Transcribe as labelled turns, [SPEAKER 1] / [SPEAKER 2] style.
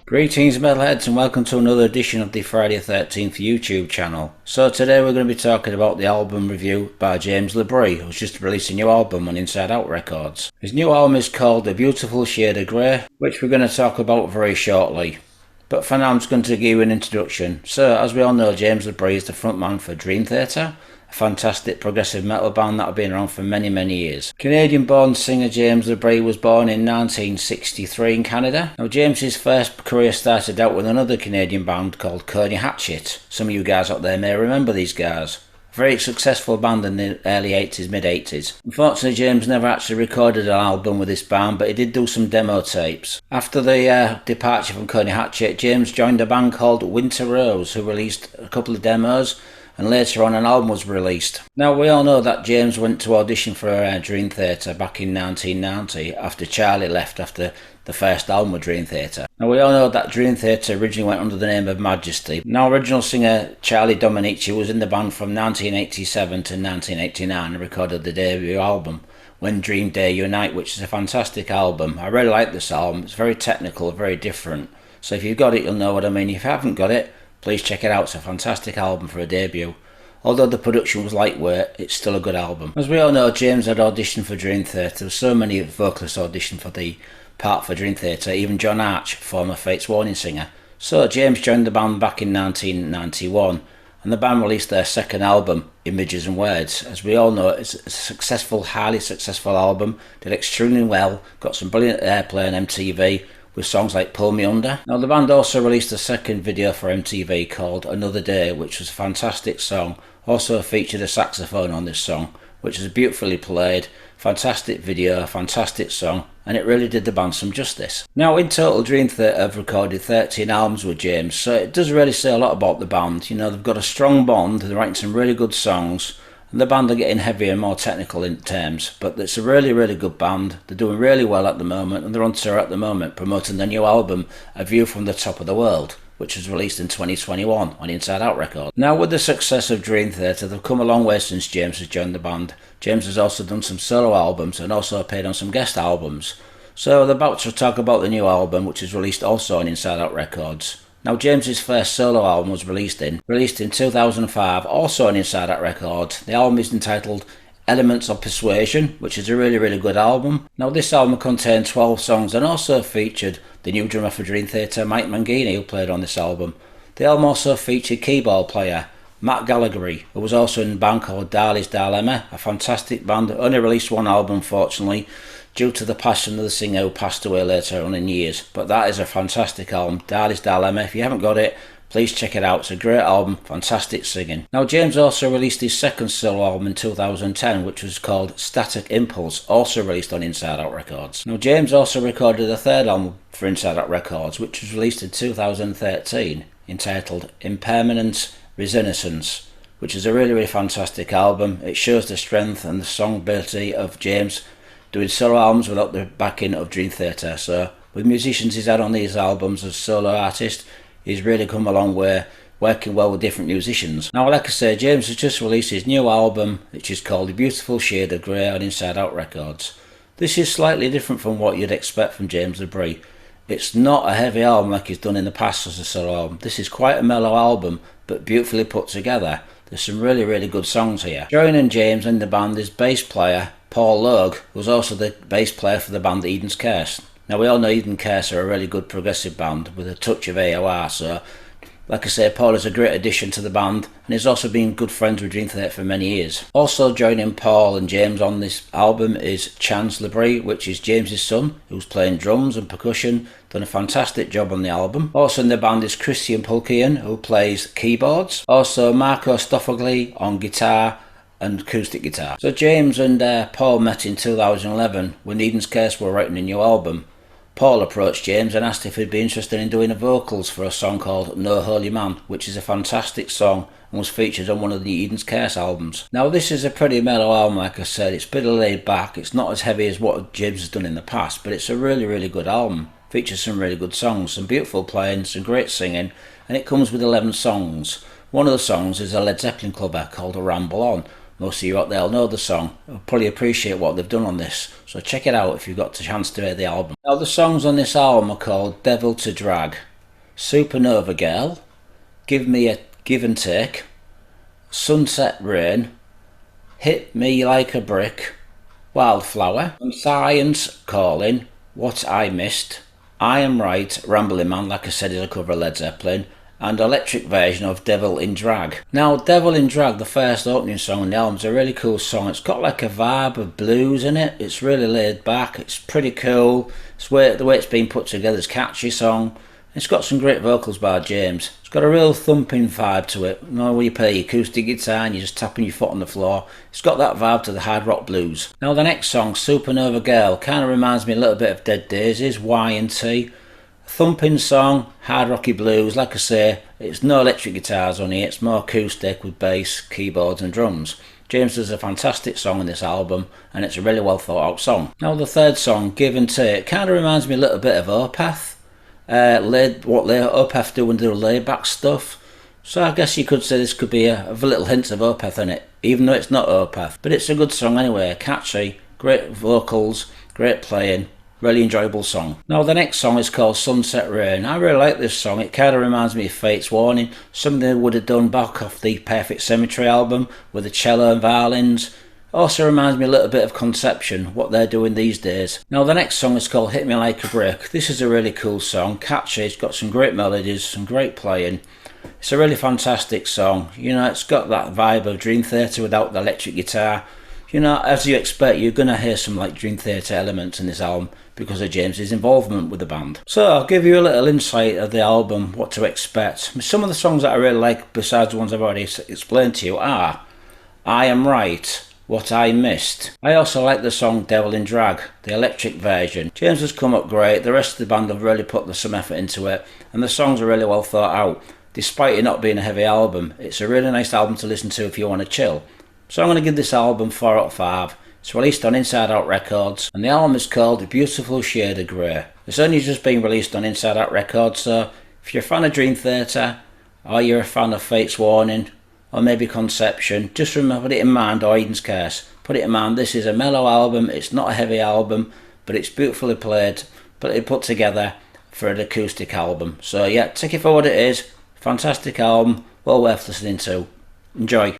[SPEAKER 1] Greetings metalheads and welcome to another edition of the Friday 13th YouTube channel. So today we're going to be talking about the album review by James Labrie, who's just released a new album on Inside Out Records. His new album is called A Beautiful Shade of Grey, which we're going to talk about very shortly. But for now I'm just going to give you an introduction. So as we all know, James Labrie is the frontman for Dream Theater, a fantastic progressive metal band that have been around for many years. Canadian-born singer James Labrie was born in 1963 in Canada. Now James's first career started out with another Canadian band called Coney Hatchet. Some of you guys out there may remember these guys. A very successful band in the early 80s, mid-80s. Unfortunately, James never actually recorded an album with this band, but he did do some demo tapes. After the departure from Coney Hatchet, James joined a band called Winter Rose, who released a couple of demos, and later on an album was released. Now we all know that James went to audition for Dream Theater back in 1990 after Charlie left after the first album of Dream Theater. Now we all know that Dream Theater originally went under the name of Majesty. Now original singer Charlie Dominici was in the band from 1987 to 1989 and recorded the debut album When Dream Day Unite, which is a fantastic album. I really like this album. It's very technical, very different. So if you've got it, you'll know what I mean. If you haven't got it, please check it out. It's a fantastic album for a debut. Although the production was lightweight, it's still a good album. As we all know, James had auditioned for Dream Theater. There were so many vocalists auditioned for the part for Dream Theater, even John Arch, former Fates Warning singer. So James joined the band back in 1991, and the band released their second album, Images and Words. As we all know, it's a successful, highly successful album, did extremely well, got some brilliant airplay on MTV, with songs like Pull Me Under. Now the band also released a second video for MTV called Another Day, which was a fantastic song. Also featured a saxophone on this song, which is beautifully played, fantastic video, fantastic song, and it really did the band some justice. Now in total, Dream Theater have recorded 13 albums with James, so it does really say a lot about the band. You know, they've got a strong bond, they're writing some really good songs, and the band are getting heavier and more technical in terms, but it's a really good band. They're doing really well at the moment, and they're on tour at the moment promoting their new album, A View from the Top of the World, which was released in 2021 on Inside Out Records. Now with the success of Dream Theater, they've come a long way since James has joined the band. James has also done some solo albums and also appeared on some guest albums. So they're about to talk about the new album, which is released also on Inside Out Records. Now James's first solo album was released in 2005, also on Inside Out Records. The album is entitled Elements of Persuasion, which is a really good album. Now this album contained 12 songs and also featured the new drummer for Dream Theater, Mike Mangini, who played on this album. The album also featured keyboard player Matt Gallagher, who was also in a band called Darley's Dilemma, a fantastic band that only released one album unfortunately, due to the passing of the singer who passed away later on in years. But that is a fantastic album, Darley's Dilemma. If you haven't got it, please check it out. It's a great album, fantastic singing. Now James also released his second solo album in 2010, which was called Static Impulse, also released on Inside Out Records. Now James also recorded a third album for Inside Out Records, which was released in 2013, entitled Impermanent Renaissance, which is a really fantastic album. It shows the strength and the song ability of James doing solo albums without the backing of Dream Theater. So with musicians he's had on these albums as solo artist, he's really come a long way, working well with different musicians. Now like I say, James has just released his new album, which is called A Beautiful Shade of Grey on Inside Out Records. This is slightly different from what you'd expect from James Labrie. It's not a heavy album like he's done in the past as a solo album. This is quite a mellow album, but beautifully put together. There's some really good songs here. Joining James in the band is bass player Paul Logue, who's also the bass player for the band Eden's Curse. Now we all know Eden Curse are a really good progressive band with a touch of AOR, so like I say, Paul is a great addition to the band, and he's also been good friends with Dream Theater for many years. Also joining Paul and James on this album is James Labrie, which is James's son, who's playing drums and percussion, done a fantastic job on the album. Also in the band is Christian Pulkian, who plays keyboards. Also Marco Stoffogli on guitar and acoustic guitar. So James and Paul met in 2011 when Eden's Curse were writing a new album. Paul approached James and asked if he'd be interested in doing the vocals for a song called No Holy Man, which is a fantastic song and was featured on one of the Eden's Curse albums. Now this is a pretty mellow album, like I said. It's a bit laid back, it's not as heavy as what James has done in the past, but it's a really good album. Features some really good songs, some beautiful playing, some great singing, and it comes with 11 songs. One of the songs is a Led Zeppelin cover called A Ramble On. Most of you out there will know the song. I'll probably appreciate what they've done on this, so check it out if you've got the chance to hear the album. Now the songs on this album are called Devil to Drag, Supernova Girl, Give Me a Give and Take, Sunset Rain, Hit Me Like a Brick, Wildflower, and Science Calling, What I Missed, I Am Right, Rambling Man, like I said, is a cover of Led Zeppelin, and electric version of Devil in Drag. Now, Devil in Drag, the first opening song on the album, is a really cool song. It's got like a vibe of blues in it. It's really laid back. It's pretty cool. The way it's been put together is a catchy song. It's got some great vocals by James. It's got a real thumping vibe to it. You know, where you play your acoustic guitar and you're just tapping your foot on the floor. It's got that vibe to the hard rock blues. Now, the next song, Supernova Girl, kind of reminds me a little bit of Dead Daisies, Y&T. Thumping song, hard rocky blues. Like I say, it's no electric guitars on here, it's more acoustic with bass, keyboards and drums. James does a fantastic song on this album, and it's a really well thought out song. Now the third song, Give and Take, kind of reminds me a little bit of Opeth. What Opeth do when they do laid back stuff. So I guess you could say this could be a little hint of Opeth in it, even though it's not Opeth. But it's a good song anyway, catchy, great vocals, great playing. Really enjoyable song. Now the next song is called Sunset Rain. I really like this song. It kind of reminds me of Fate's Warning. Something they would have done back off the Perfect Symmetry album with the cello and violins. Also reminds me a little bit of Conception, what they're doing these days. Now the next song is called Hit Me Like a Brick. This is a really cool song, catchy. It's got some great melodies, some great playing. It's a really fantastic song. You know, it's got that vibe of Dream Theater without the electric guitar. You know, as you expect, you're going to hear some like Dream Theater elements in this album because of James's involvement with the band. So I'll give you a little insight of the album, what to expect. Some of the songs that I really like, besides the ones I've already explained to you, are I Am Right, What I Missed. I also like the song Devil in Drag, the electric version. James has come up great, the rest of the band have really put some effort into it, and the songs are really well thought out. Despite it not being a heavy album, it's a really nice album to listen to if you want to chill. So I'm going to give this album 4 out of 5. It's released on Inside Out Records, and the album is called A Beautiful Shade of Grey. It's only just been released on Inside Out Records, so if you're a fan of Dream Theater, or you're a fan of Fate's Warning, or maybe Conception, just remember, put it in mind, or Eden's Curse, put it in mind, this is a mellow album, it's not a heavy album, but it's beautifully played, put together for an acoustic album. So yeah, take it for what it is, fantastic album, well worth listening to. Enjoy.